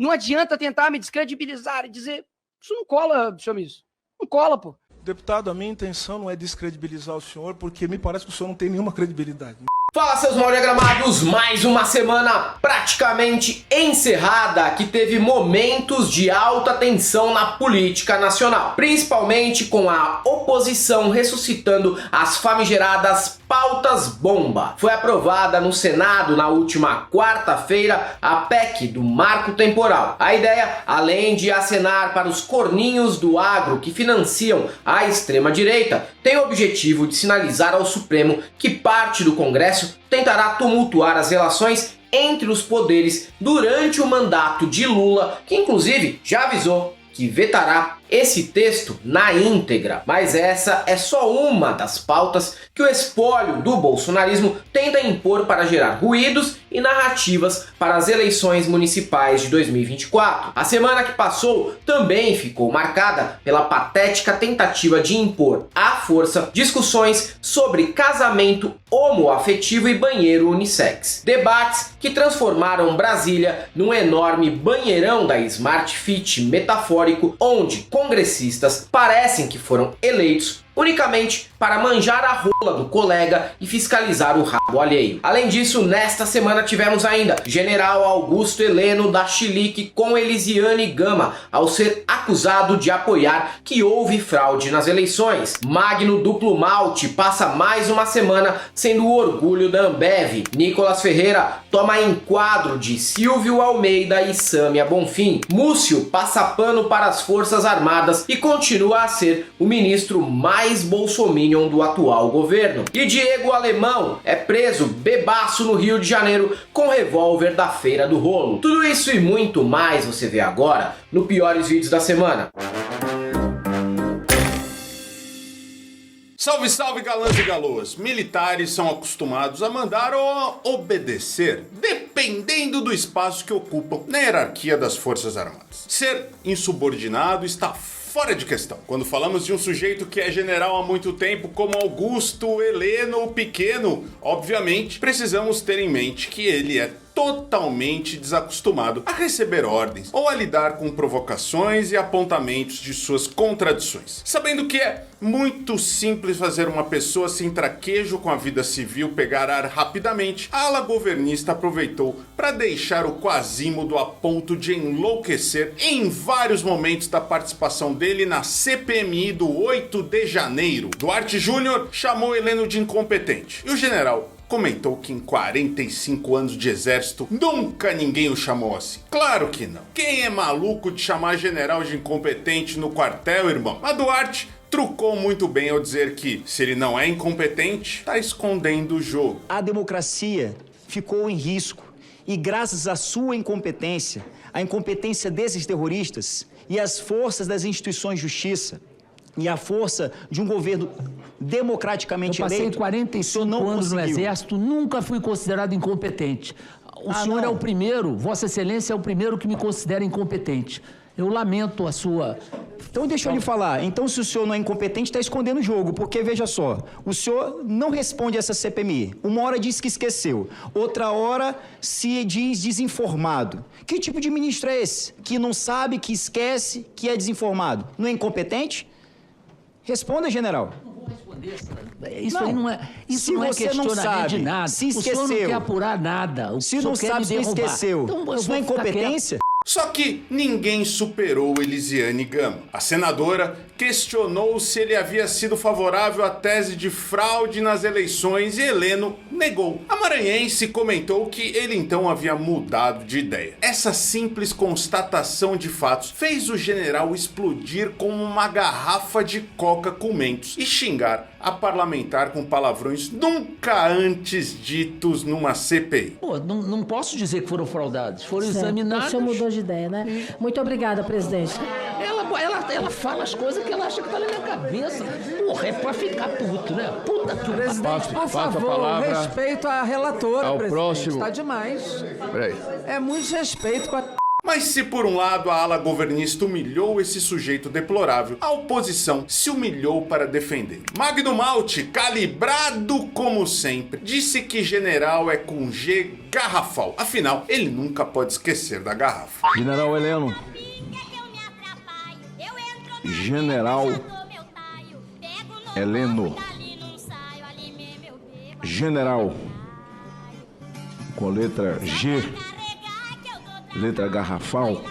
Não adianta tentar me descredibilizar e dizer, isso não cola, senhor ministro. Não cola, pô. Deputado, a minha intenção não é descredibilizar o senhor, porque me parece que o senhor não tem nenhuma credibilidade. Fala, seus mal diagramados, mais uma semana praticamente encerrada que teve momentos de alta tensão na política nacional, principalmente com a oposição ressuscitando as famigeradas pautas bomba. Foi aprovada no Senado na última quarta-feira a PEC do marco temporal. A ideia, além de acenar para os corninhos do agro que financiam a extrema-direita, tem o objetivo de sinalizar ao Supremo que parte do Congresso tentará tumultuar as relações entre os poderes durante o mandato de Lula, que inclusive já avisou que vetará esse texto na íntegra. Mas essa é só uma das pautas que o espólio do bolsonarismo tenta impor para gerar ruídos e narrativas para as eleições municipais de 2024. A semana que passou também ficou marcada pela patética tentativa de impor à força discussões sobre casamento homoafetivo e banheiro unissex. Debates que transformaram Brasília num enorme banheirão da Smart Fit metafórico, onde congressistas parecem que foram eleitos unicamente para manjar a rola do colega e fiscalizar o rabo alheio. Além disso, nesta semana tivemos ainda General Augusto Heleno da chilique com Elisiane Gama ao ser acusado de apoiar que houve fraude nas eleições. Magno Duplo Malte passa mais uma semana sendo o orgulho da Ambev. Nicolas Ferreira toma enquadro de Silvio Almeida e Sâmia Bonfim. Múcio passa pano para as Forças Armadas e continua a ser o ministro mais bolsominion do atual governo. E Diego Alemão é preso bebaço no Rio de Janeiro com revólver da Feira do Rolo. Tudo isso e muito mais você vê agora no Piores Vídeos da Semana. Salve, salve, galãs e galoas! Militares são acostumados a mandar ou a obedecer, dependendo do espaço que ocupam na hierarquia das Forças Armadas. Ser insubordinado está fora de questão. Quando falamos de um sujeito que é general há muito tempo, como Augusto Heleno Pequeno, obviamente precisamos ter em mente que ele é totalmente desacostumado a receber ordens ou a lidar com provocações e apontamentos de suas contradições. Sabendo que é muito simples fazer uma pessoa sem traquejo com a vida civil pegar ar rapidamente, a ala governista aproveitou para deixar o Quasímodo a ponto de enlouquecer em vários momentos da participação dele na CPMI do 8 de janeiro. Duarte Júnior chamou Heleno de incompetente e o general comentou que em 45 anos de exército nunca ninguém o chamou assim. Claro que não. Quem é maluco de chamar general de incompetente no quartel, irmão? A Duarte trucou muito bem ao dizer que, se ele não é incompetente, tá escondendo o jogo. A democracia ficou em risco e graças à sua incompetência, a incompetência desses terroristas e as forças das instituições de justiça e a força de um governo democraticamente eleito... Eu passei 45 anos no Exército, nunca fui considerado incompetente. O senhor é o primeiro, Vossa Excelência é o primeiro que me considera incompetente. Eu lamento a sua... Então deixa eu lhe falar, então se o senhor não é incompetente, está escondendo o jogo, porque veja só, o senhor não responde essa CPMI. Uma hora diz que esqueceu, outra hora se diz desinformado. Que tipo de ministro é esse? Que não sabe, que esquece, que é desinformado? Não é incompetente? Responda, general. Não vou responder. Isso aí não é, se não é você não questionamento de sabe, nada. se esqueceu, o senhor não quer apurar nada. Se não sabe, se esqueceu. Então, isso não é incompetência? Só que ninguém superou Elisiane Gama. A senadora questionou se ele havia sido favorável à tese de fraude nas eleições e Heleno negou. A maranhense comentou que ele então havia mudado de ideia. Essa simples constatação de fatos fez o general explodir como uma garrafa de coca com mentos e xingar a parlamentar com palavrões nunca antes ditos numa CPI. Pô, não posso dizer que foram fraudados, foram examinados. O senhor mudou de ideia, né? Muito obrigada, presidente. Ela fala as coisas que ela acha que tá na minha cabeça. Porra, é pra ficar puto, né? Puta que Presidente, por favor, respeito à relatora, ao presidente. próximo. Tá demais. Peraí. É muito desrespeito com a... Mas se por um lado a ala governista humilhou esse sujeito deplorável, a oposição se humilhou para defender. Magno Malte, calibrado como sempre, disse que general é com G garrafal. Afinal, ele nunca pode esquecer da garrafa. General Heleno. General Heleno. General com letra G, letra garrafal.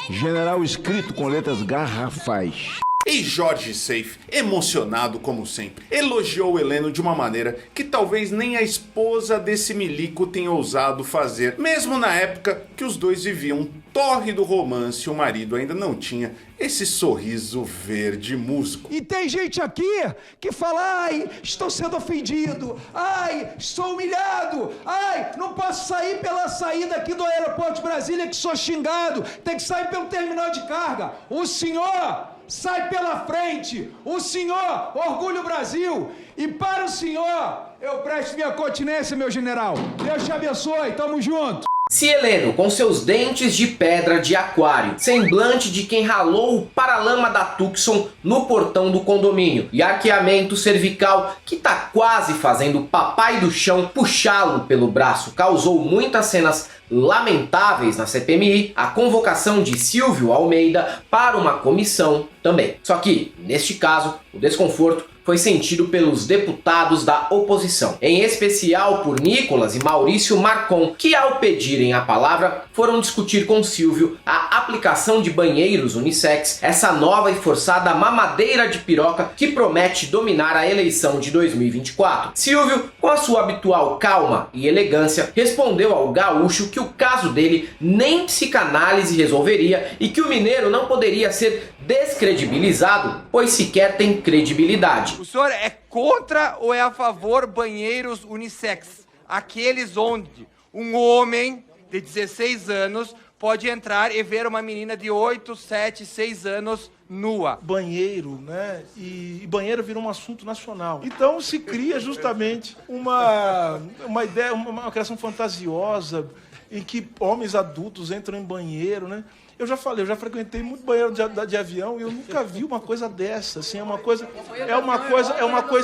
General escrito com letras garrafais. E Jorge Seife, emocionado como sempre, elogiou Heleno de uma maneira que talvez nem a esposa desse milico tenha ousado fazer, mesmo na época que os dois viviam um tórrido romance e o marido ainda não tinha esse sorriso verde musgo. E tem gente aqui que fala, ai, estou sendo ofendido, ai, estou humilhado, ai, não posso sair pela saída aqui do aeroporto de Brasília que sou xingado, tem que sair pelo terminal de carga. O senhor sai pela frente, o senhor orgulha o Brasil, e para o senhor eu presto minha continência, meu general. Deus te abençoe, tamo junto. Se Heleno, com seus dentes de pedra de aquário, semblante de quem ralou o paralama da Tucson no portão do condomínio e arqueamento cervical que tá quase fazendo o papai do chão puxá-lo pelo braço, causou muitas cenas lamentáveis na CPMI, a convocação de Silvio Almeida para uma comissão também. Só que, neste caso, o desconforto foi sentido pelos deputados da oposição, em especial por Nicolas e Maurício Marcon, que ao pedirem a palavra foram discutir com Silvio a aplicação de banheiros unissex, essa nova e forçada mamadeira de piroca que promete dominar a eleição de 2024. Silvio, com a sua habitual calma e elegância, respondeu ao gaúcho que o caso dele nem psicanálise resolveria e que o mineiro não poderia ser descredibilizado, pois sequer tem credibilidade. O senhor é contra ou é a favor banheiros unissex? Aqueles onde um homem de 16 anos pode entrar e ver uma menina de 8, 7, 6 anos nua. Banheiro, né? E banheiro vira um assunto nacional. Então se cria justamente uma ideia, uma criação fantasiosa em que homens adultos entram em banheiro, né? Eu já falei, eu já frequentei muito banheiro de avião e eu nunca vi uma coisa dessa. Assim, é uma coisa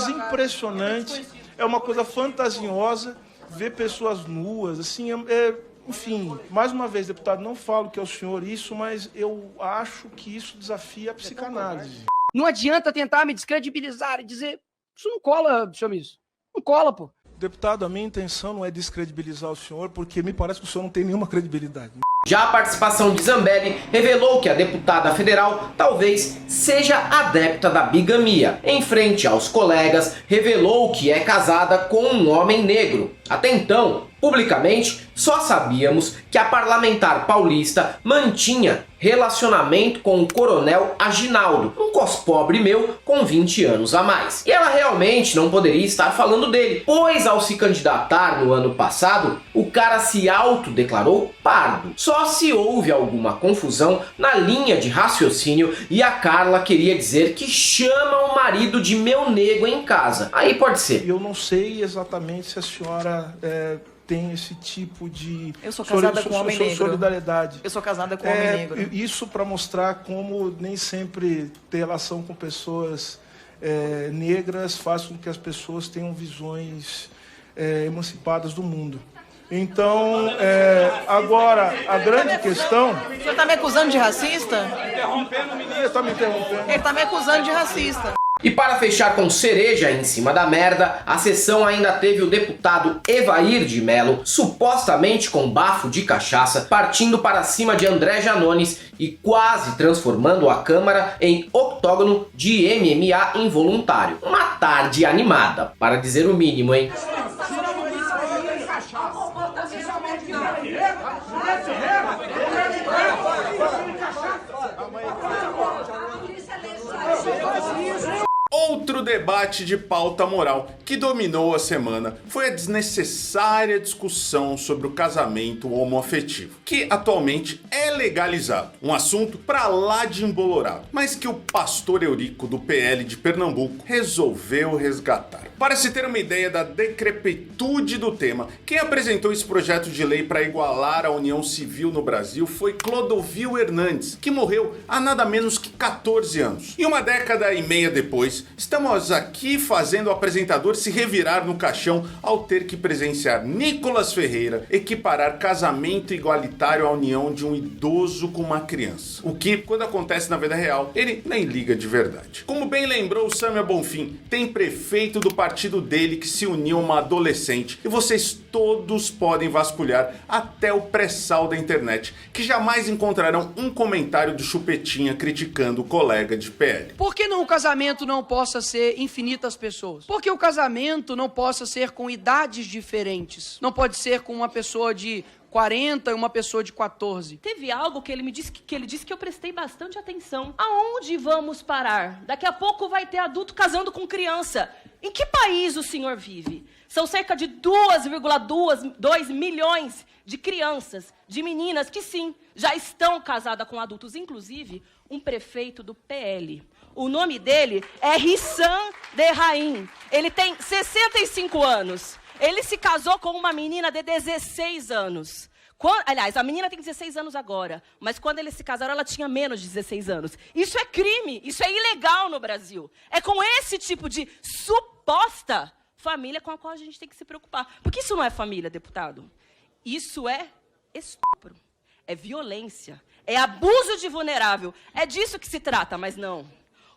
impressionante, é uma coisa fantasiosa ver pessoas nuas, assim, enfim, mais uma vez, deputado, não falo que é o senhor isso, mas eu acho que isso desafia a psicanálise. Não adianta tentar me descredibilizar e dizer, isso não cola, senhor ministro. Não cola, pô. Deputado, a minha intenção não é descredibilizar o senhor, porque me parece que o senhor não tem nenhuma credibilidade. Já a participação de Zambelli revelou que a deputada federal talvez seja adepta da bigamia. Em frente aos colegas, revelou que é casada com um homem negro. Até então, publicamente, só sabíamos que a parlamentar paulista mantinha relacionamento com o coronel Aginaldo, um cospobre meu com 20 anos a mais. E ela realmente não poderia estar falando dele, pois ao se candidatar no ano passado, o cara se autodeclarou pardo. Só se houve alguma confusão na linha de raciocínio e a Carla queria dizer que chama o marido de meu nego em casa. Aí pode ser. Eu não sei exatamente se a senhora tem esse tipo de Eu sou casada com um homem negro. Solidariedade. Eu sou casada com um homem negro. Isso para mostrar como nem sempre ter relação com pessoas negras faz com que as pessoas tenham visões emancipadas do mundo. Então, agora, a grande questão... O senhor está me acusando de racista? Ele está me interrompendo. Ele está me acusando de racista. E para fechar com cereja em cima da merda, a sessão ainda teve o deputado Evair de Mello, supostamente com bafo de cachaça, partindo para cima de André Janones e quase transformando a Câmara em octógono de MMA involuntário. Uma tarde animada, para dizer o mínimo, hein? Outro debate de pauta moral que dominou a semana foi a desnecessária discussão sobre o casamento homoafetivo, que atualmente é legalizado. Um assunto pra lá de embolorado, mas que o pastor Eurico do PL de Pernambuco resolveu resgatar. Para se ter uma ideia da decrepitude do tema, quem apresentou esse projeto de lei para igualar a união civil no Brasil foi Clodovil Hernandes, que morreu há nada menos que 14 anos. E uma década e meia depois, estamos aqui fazendo o apresentador se revirar no caixão ao ter que presenciar Nicolas Ferreira equiparar casamento igualitário à união de um idoso com uma criança. O que, quando acontece na vida real, ele nem liga de verdade. Como bem lembrou o Samia Bonfim, tem prefeito do partido dele que se uniu a uma adolescente e vocês todos podem vasculhar até o pré-sal da internet, que jamais encontrarão um comentário do Chupetinha criticando o colega de PL. Por que não o casamento não possa ser infinitas pessoas? Por que o casamento não possa ser com idades diferentes? Não pode ser com uma pessoa de 40 e uma pessoa de 14. Teve algo que ele me disse que eu prestei bastante atenção. Aonde vamos parar? Daqui a pouco vai ter adulto casando com criança. Em que país o senhor vive? São cerca de 2,2 milhões de crianças, de meninas que sim, já estão casadas com adultos, inclusive um prefeito do PL. O nome dele é Rissam Derraim. Ele tem 65 anos. Ele se casou com uma menina de 16 anos. Aliás, a menina tem 16 anos agora, mas quando eles se casaram, ela tinha menos de 16 anos. Isso é crime, isso é ilegal no Brasil. É com esse tipo de suposta família com a qual a gente tem que se preocupar. Porque isso não é família, deputado. Isso é estupro, é violência, é abuso de vulnerável. É disso que se trata, mas não.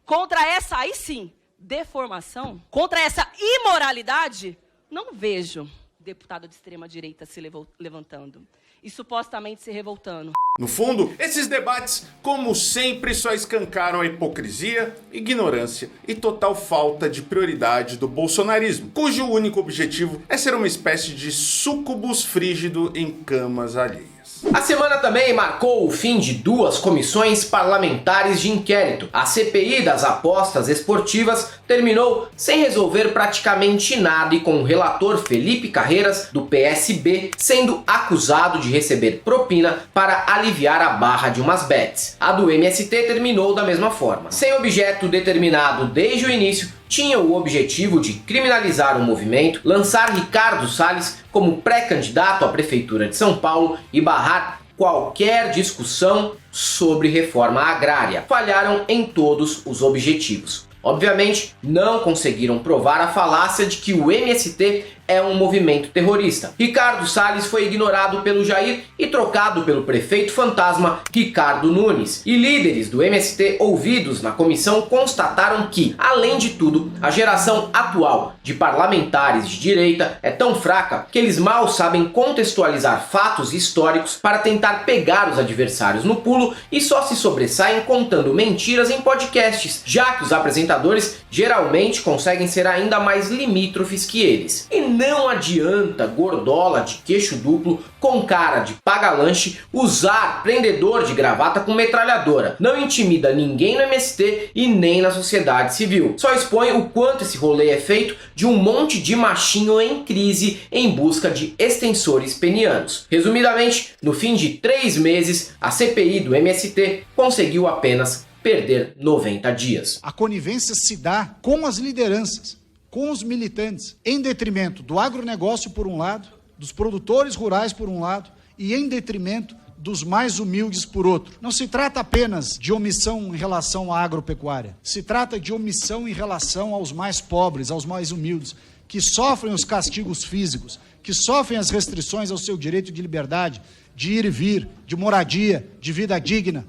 Contra essa, aí sim, deformação, contra essa imoralidade, não vejo deputado de extrema-direita se levantando e supostamente se revoltando. No fundo, esses debates, como sempre, só escancaram a hipocrisia, ignorância e total falta de prioridade do bolsonarismo, cujo único objetivo é ser uma espécie de súcubus frígido em camas alheias. A semana também marcou o fim de 2 comissões parlamentares de inquérito. A CPI das apostas esportivas terminou sem resolver praticamente nada e com o relator Felipe Carreiras, do PSB, sendo acusado de receber propina para aliviar a barra de umas bets. A do MST terminou da mesma forma. Sem objeto determinado desde o início, tinha o objetivo de criminalizar o movimento, lançar Ricardo Salles como pré-candidato à Prefeitura de São Paulo e barrar qualquer discussão sobre reforma agrária. Falharam em todos os objetivos. Obviamente, não conseguiram provar a falácia de que o MST é um movimento terrorista. Ricardo Salles foi ignorado pelo Jair e trocado pelo prefeito fantasma Ricardo Nunes. E líderes do MST ouvidos na comissão constataram que, além de tudo, a geração atual de parlamentares de direita é tão fraca que eles mal sabem contextualizar fatos históricos para tentar pegar os adversários no pulo e só se sobressaem contando mentiras em podcasts, já que os apresentadores geralmente conseguem ser ainda mais limítrofes que eles. E não adianta gordola de queixo duplo com cara de paga-lanche usar prendedor de gravata com metralhadora. Não intimida ninguém no MST e nem na sociedade civil. Só expõe o quanto esse rolê é feito de um monte de machinho em crise em busca de extensores penianos. Resumidamente, no fim de 3 meses, a CPI do MST conseguiu apenas perder 90 dias. A conivência se dá com as lideranças, com os militantes, em detrimento do agronegócio por um lado, dos produtores rurais por um lado e em detrimento dos mais humildes por outro. Não se trata apenas de omissão em relação à agropecuária, se trata de omissão em relação aos mais pobres, aos mais humildes, que sofrem os castigos físicos, que sofrem as restrições ao seu direito de liberdade, de ir e vir, de moradia, de vida digna,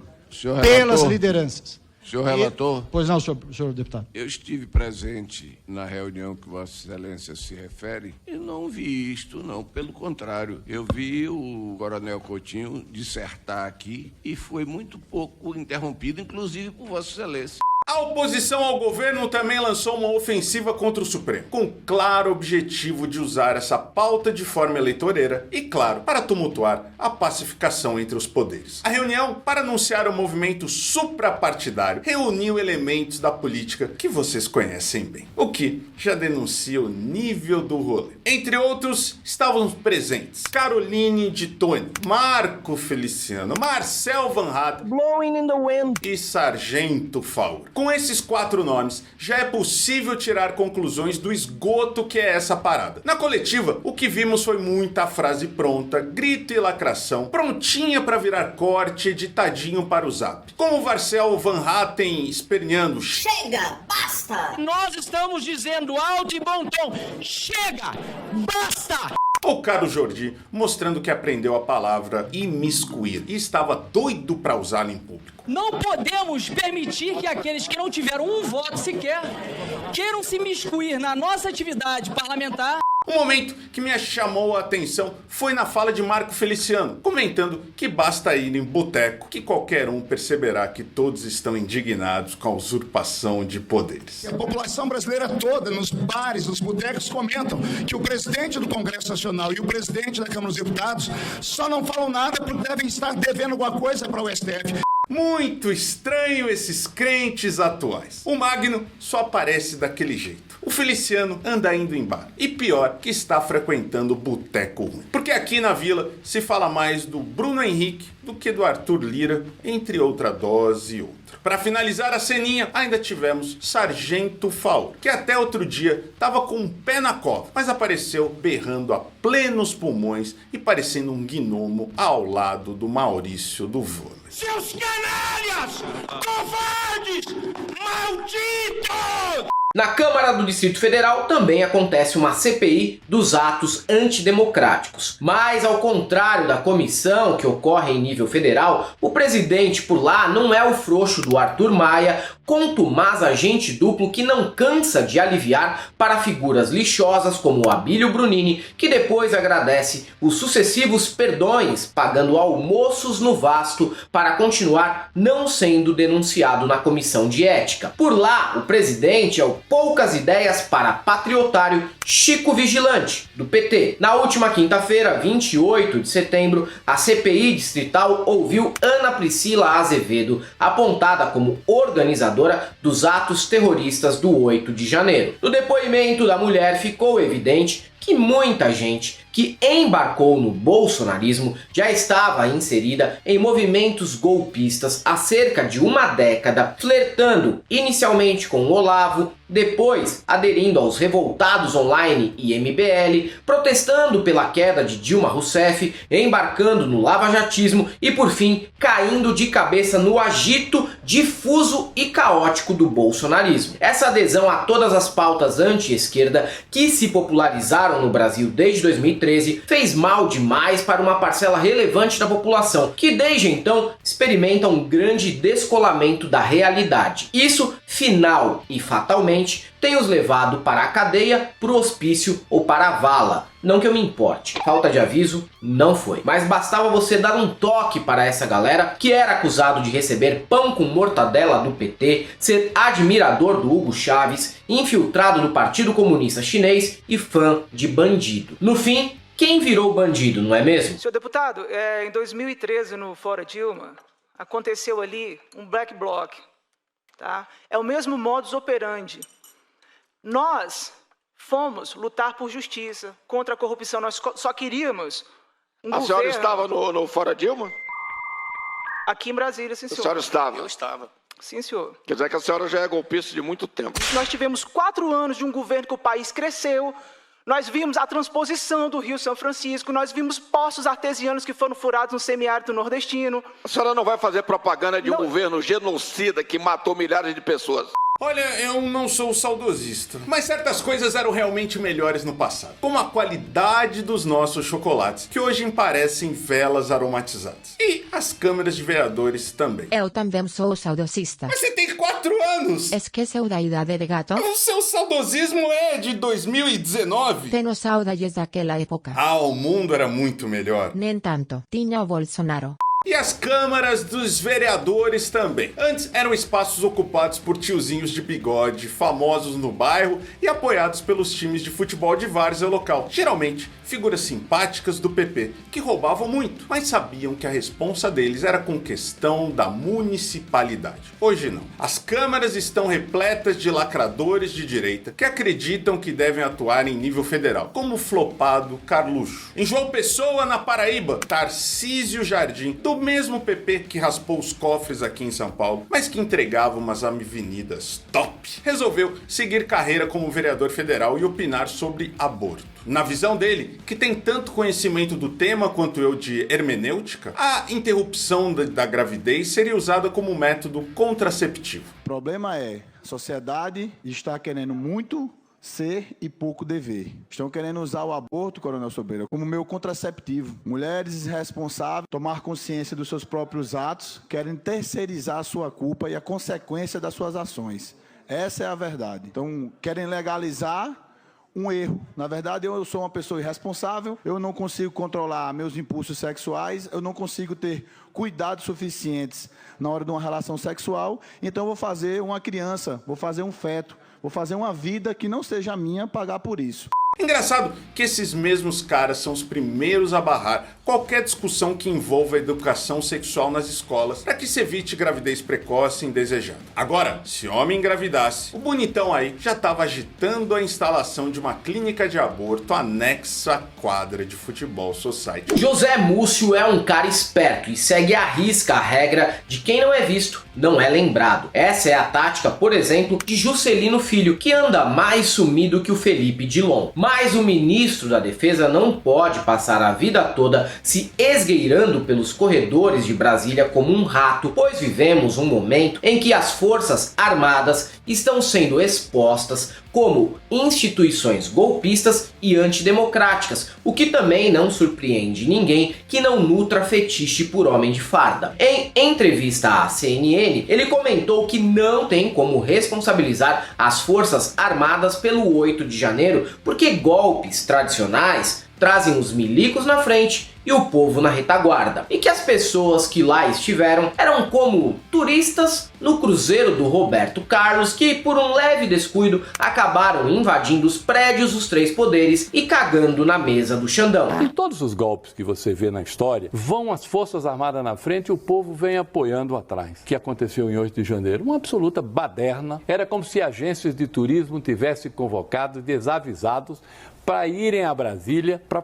pelas lideranças. Senhor relator? Pois não, senhor deputado. Eu estive presente na reunião que Vossa Excelência se refere e não vi isto, não. Pelo contrário, eu vi o Coronel Coutinho dissertar aqui e foi muito pouco interrompido, inclusive por Vossa Excelência. A oposição ao governo também lançou uma ofensiva contra o Supremo, com o claro objetivo de usar essa pauta de forma eleitoreira e, claro, para tumultuar a pacificação entre os poderes. A reunião, para anunciar o movimento suprapartidário, reuniu elementos da política que vocês conhecem bem, o que já denuncia o nível do rolê. Entre outros, estavam presentes Caroline de Tone, Marco Feliciano, Marcel Van Hatten, Blowing in the Wind e Sargento Faur. Com esses 4 nomes, já é possível tirar conclusões do esgoto que é essa parada. Na coletiva, o que vimos foi muita frase pronta, grito e lacração, prontinha para virar corte, editadinho para o Zap. Como o Marcel Van Hatten esperneando: chega, basta! Nós estamos dizendo alto e bom tom: chega, basta! O Caro Jordi mostrando que aprendeu a palavra imiscuir e estava doido para usá-la em público. Não podemos permitir que aqueles que não tiveram um voto sequer queiram se miscuir na nossa atividade parlamentar. Um momento que me chamou a atenção foi na fala de Marco Feliciano, comentando que basta ir em boteco que qualquer um perceberá que todos estão indignados com a usurpação de poderes. A população brasileira toda, nos bares, nos botecos, comentam que o presidente do Congresso Nacional e o presidente da Câmara dos Deputados só não falam nada porque devem estar devendo alguma coisa para o STF. Muito estranho esses crentes atuais. O Magno só aparece daquele jeito. O Feliciano anda indo em bar. E pior, que está frequentando boteco ruim. Porque aqui na vila se fala mais do Bruno Henrique do que do Arthur Lira, entre outra dose e outra. Para finalizar a ceninha, ainda tivemos Sargento Faur, que até outro dia estava com um pé na cova, mas apareceu berrando a plenos pulmões e parecendo um gnomo ao lado do Maurício do Vôlei. Seus canalhas! Covardes! Malditos! Na Câmara do Distrito Federal também acontece uma CPI dos atos antidemocráticos. Mas ao contrário da comissão que ocorre em nível federal, o presidente por lá não é o frouxo do Arthur Maia, contumaz agente duplo que não cansa de aliviar para figuras lixosas como o Abílio Brunini, que depois agradece os sucessivos perdões, pagando almoços no Vasto para continuar não sendo denunciado na comissão de ética. Por lá, o presidente é o poucas ideias para patriotário Chico Vigilante, do PT. Na última quinta-feira, 28 de setembro, a CPI distrital ouviu Ana Priscila Azevedo, apontada como organizadora dos atos terroristas do 8 de janeiro. No depoimento da mulher ficou evidente que muita gente que embarcou no bolsonarismo já estava inserida em movimentos golpistas há cerca de uma década, flertando inicialmente com o Olavo, depois aderindo aos Revoltados Online e MBL, protestando pela queda de Dilma Rousseff, embarcando no lavajatismo e por fim caindo de cabeça no agito difuso e caótico do bolsonarismo. Essa adesão a todas as pautas anti-esquerda que se popularizaram no Brasil desde 2013 fez mal demais para uma parcela relevante da população, que desde então experimenta um grande descolamento da realidade. Isso, final e fatalmente, tem os levado para a cadeia, para o hospício ou para a vala. Não que eu me importe, falta de aviso não foi. Mas bastava você dar um toque para essa galera que era acusado de receber pão com mortadela do PT, ser admirador do Hugo Chávez, infiltrado no Partido Comunista Chinês e fã de bandido. No fim, quem virou bandido, não é mesmo? Senhor deputado, em 2013, no Fora Dilma, aconteceu ali um black bloc. Tá? É o mesmo modus operandi. Nós fomos lutar por justiça, contra a corrupção. Nós só queríamos um governo... A senhora estava no Fora Dilma? Aqui em Brasília, sim, senhor. A senhora estava? Eu estava. Sim, senhor. Quer dizer que a senhora já é golpista de muito tempo. Nós tivemos 4 anos de um governo que o país cresceu. Nós vimos a transposição do Rio São Francisco, nós vimos poços artesianos que foram furados no semiárido nordestino. A senhora não vai fazer propaganda de um governo genocida que matou milhares de pessoas. Olha, eu não sou saudosista, mas certas coisas eram realmente melhores no passado. Como a qualidade dos nossos chocolates, que hoje parecem velas aromatizadas. E as câmeras de vereadores também. Eu também sou saudosista. Mas você tem 4 anos! Es que saudade de gato? O seu saudosismo é de 2019? Tenho saudades daquela época. Ah, o mundo era muito melhor. Nem tanto. Tinha o Bolsonaro. E as câmaras dos vereadores também. Antes eram espaços ocupados por tiozinhos de bigode, famosos no bairro e apoiados pelos times de futebol de várzea local. Geralmente, figuras simpáticas do PP, que roubavam muito, mas sabiam que a responsa deles era com questão da municipalidade. Hoje não. As câmaras estão repletas de lacradores de direita que acreditam que devem atuar em nível federal, como o flopado Carluxo. Em João Pessoa, na Paraíba, Tarcísio Jardim, do do mesmo PP que raspou os cofres aqui em São Paulo, mas que entregava umas avenidas top, resolveu seguir carreira como vereador federal e opinar sobre aborto. Na visão dele, que tem tanto conhecimento do tema quanto eu de hermenêutica, a interrupção da gravidez seria usada como método contraceptivo. O problema é, a sociedade está querendo muito ser e pouco dever. Estão querendo usar o aborto, Coronel Sobreira, como meio contraceptivo. Mulheres irresponsáveis, tomar consciência dos seus próprios atos, querem terceirizar a sua culpa e a consequência das suas ações. Essa é a verdade. Então, querem legalizar um erro. Na verdade, eu sou uma pessoa irresponsável, eu não consigo controlar meus impulsos sexuais, eu não consigo ter cuidados suficientes na hora de uma relação sexual, então eu vou fazer uma criança, vou fazer um feto, vou fazer uma vida que não seja minha pagar por isso. Engraçado que esses mesmos caras são os primeiros a barrar qualquer discussão que envolva a educação sexual nas escolas para que se evite gravidez precoce e indesejada. Agora, se homem engravidasse, o bonitão aí já estava agitando a instalação de uma clínica de aborto anexa à quadra de futebol society. José Múcio é um cara esperto e segue à risca a regra de quem não é visto não é lembrado. Essa é a tática, por exemplo, de Juscelino Filho, que anda mais sumido que o Felipe Dilon. Mas o ministro da Defesa não pode passar a vida toda se esgueirando pelos corredores de Brasília como um rato, pois vivemos um momento em que as Forças Armadas estão sendo expostas como instituições golpistas e antidemocráticas, o que também não surpreende ninguém que não nutra fetiche por homem de farda. Em entrevista à CNN, ele comentou que não tem como responsabilizar as Forças Armadas pelo 8 de janeiro, porque golpes tradicionais trazem os milicos na frente e o povo na retaguarda, e que as pessoas que lá estiveram eram como turistas no cruzeiro do Roberto Carlos, que por um leve descuido acabaram invadindo os prédios dos três poderes e cagando na mesa do Xandão. Em todos os golpes que você vê na história, vão as Forças Armadas na frente e o povo vem apoiando atrás. O que aconteceu em 8 de janeiro? Uma absoluta baderna. Era como se agências de turismo tivessem convocado desavisados para irem a Brasília para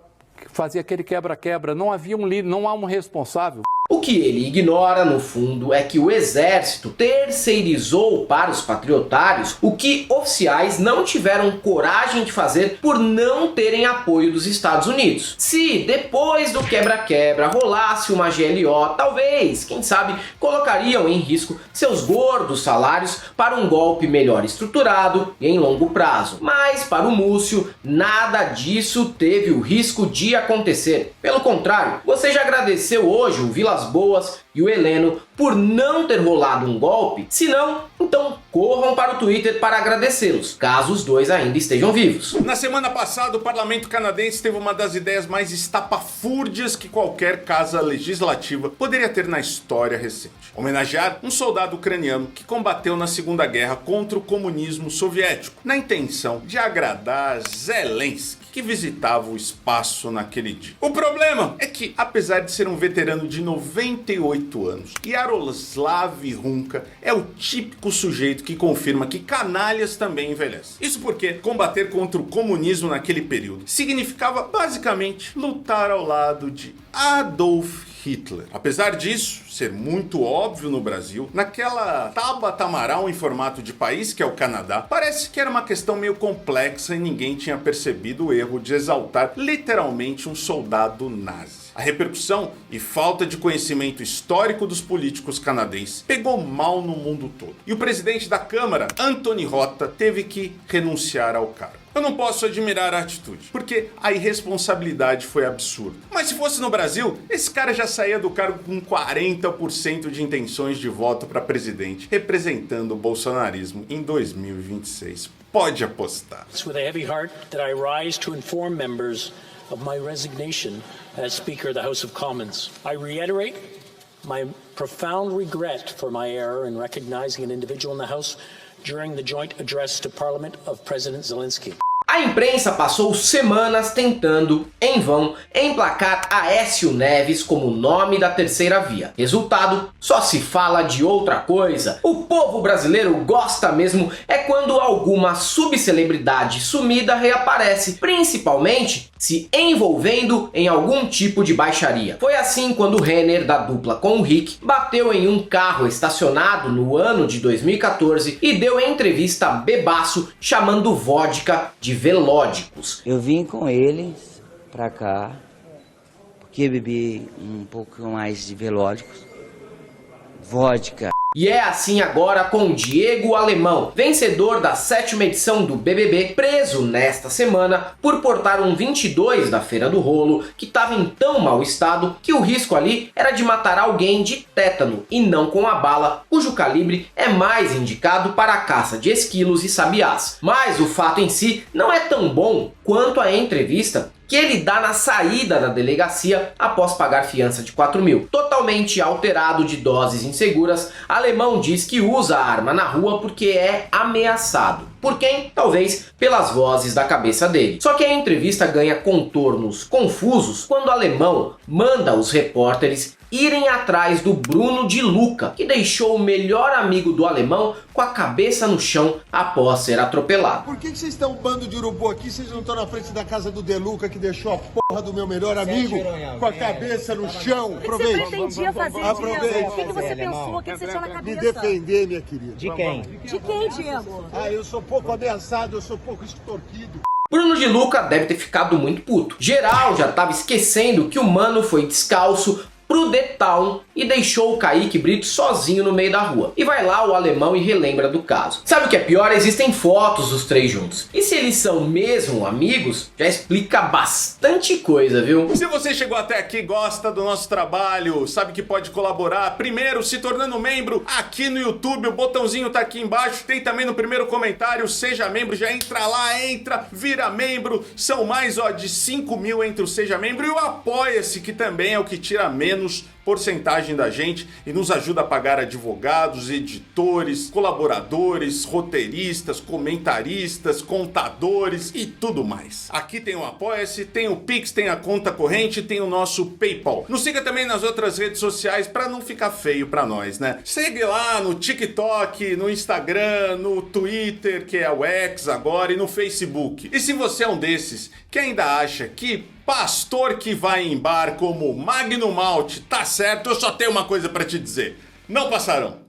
fazer aquele quebra-quebra. Não havia um líder, não há um responsável. O que ele ignora, no fundo, é que o exército terceirizou para os patriotários o que oficiais não tiveram coragem de fazer por não terem apoio dos Estados Unidos. Se depois do quebra-quebra rolasse uma GLO, talvez, quem sabe, colocariam em risco seus gordos salários para um golpe melhor estruturado e em longo prazo. Mas para o Múcio, nada disso teve o risco de acontecer. Pelo contrário, você já agradeceu hoje o Vilas Boas e o Heleno por não ter rolado um golpe? Se não, então corram para o Twitter para agradecê-los, caso os dois ainda estejam vivos. Na semana passada, o parlamento canadense teve uma das ideias mais estapafúrdias que qualquer casa legislativa poderia ter na história recente: homenagear um soldado ucraniano que combateu na Segunda Guerra contra o comunismo soviético, na intenção de agradar Zelensky, que visitava o espaço naquele dia. O problema é que, apesar de ser um veterano de 98 anos, Yaroslav Hunka é o típico sujeito que confirma que canalhas também envelhecem. Isso porque combater contra o comunismo naquele período significava basicamente lutar ao lado de Adolf Hitler. Apesar disso ser muito óbvio no Brasil, naquela Tabata Amaral em formato de país, que é o Canadá, parece que era uma questão meio complexa e ninguém tinha percebido o erro de exaltar literalmente um soldado nazi. A repercussão e falta de conhecimento histórico dos políticos canadenses pegou mal no mundo todo. E o presidente da Câmara, Anthony Rota, teve que renunciar ao cargo. Eu não posso admirar a atitude, porque a irresponsabilidade foi absurda. Mas se fosse no Brasil, esse cara já saía do cargo com 40% de intenções de voto para presidente, representando o bolsonarismo em 2026. Pode apostar. It's with a heavy heart that I rise to inform members of my resignation as Speaker of the House of Commons. I reiterate my profound regret for my error in recognizing an individual in the House during the joint address to Parliament of President Zelensky. A A imprensa passou semanas tentando, em vão, emplacar Aécio Neves como nome da terceira via. Resultado, só se fala de outra coisa. O povo brasileiro gosta mesmo é quando alguma subcelebridade sumida reaparece, principalmente se envolvendo em algum tipo de baixaria. Foi assim quando Renner, da dupla com o Rick, bateu em um carro estacionado no ano de 2014 e deu entrevista bebaço chamando vodka de velódicos. Eu vim com eles pra cá porque bebi um pouco mais de velódicos, vodka. E é assim agora com Diego Alemão, vencedor da 7ª edição do BBB, preso nesta semana por portar um 22 da Feira do Rolo que estava em tão mau estado que o risco ali era de matar alguém de tétano e não com a bala, cujo calibre é mais indicado para a caça de esquilos e sabiás. Mas o fato em si não é tão bom quanto a entrevista que ele dá na saída da delegacia após pagar fiança de 4 mil. Totalmente alterado de doses inseguras, Alemão diz que usa a arma na rua porque é ameaçado. Por quem? Talvez pelas vozes da cabeça dele. Só que a entrevista ganha contornos confusos quando Alemão manda os repórteres irem atrás do Bruno de Luca, que deixou o melhor amigo do Alemão com a cabeça no chão após ser atropelado. Por que vocês estão um bando de urubu aqui? Vocês não estão na frente da casa do De Luca, que deixou a porra do meu melhor amigo com a cabeça no chão? Aproveite. O que você pretendia fazer, Diego? O que você pensou? O que você tinha na cabeça? Me defender, minha querida. De quem? De quem, Diego? Ah, eu sou pouco ameaçado, eu sou pouco extorquido. Bruno de Luca deve ter ficado muito puto. Geral já tava esquecendo que o mano foi descalço pro The Town e deixou o Kaique Brito sozinho no meio da rua. E vai lá o Alemão e relembra do caso. Sabe o que é pior? Existem fotos dos três juntos. E se eles são mesmo amigos, já explica bastante coisa, viu? Se você chegou até aqui, gosta do nosso trabalho, sabe que pode colaborar, primeiro se tornando membro aqui no YouTube, o botãozinho tá aqui embaixo, tem também no primeiro comentário, seja membro, já entra lá, vira membro, são mais de 5 mil entre o seja membro e o apoia-se, que também é o que tira menos porcentagem da gente e nos ajuda a pagar advogados, editores, colaboradores, roteiristas, comentaristas, contadores e tudo mais. Aqui tem o Apoia-se, tem o Pix, tem a conta corrente, tem o nosso PayPal. Nos siga também nas outras redes sociais para não ficar feio para nós, né? Segue lá no TikTok, no Instagram, no Twitter, que é o X agora, e no Facebook. E se você é um desses que ainda acha que pastor que vai em bar como Magnum Malte tá certo, eu só tenho uma coisa pra te dizer: não passarão.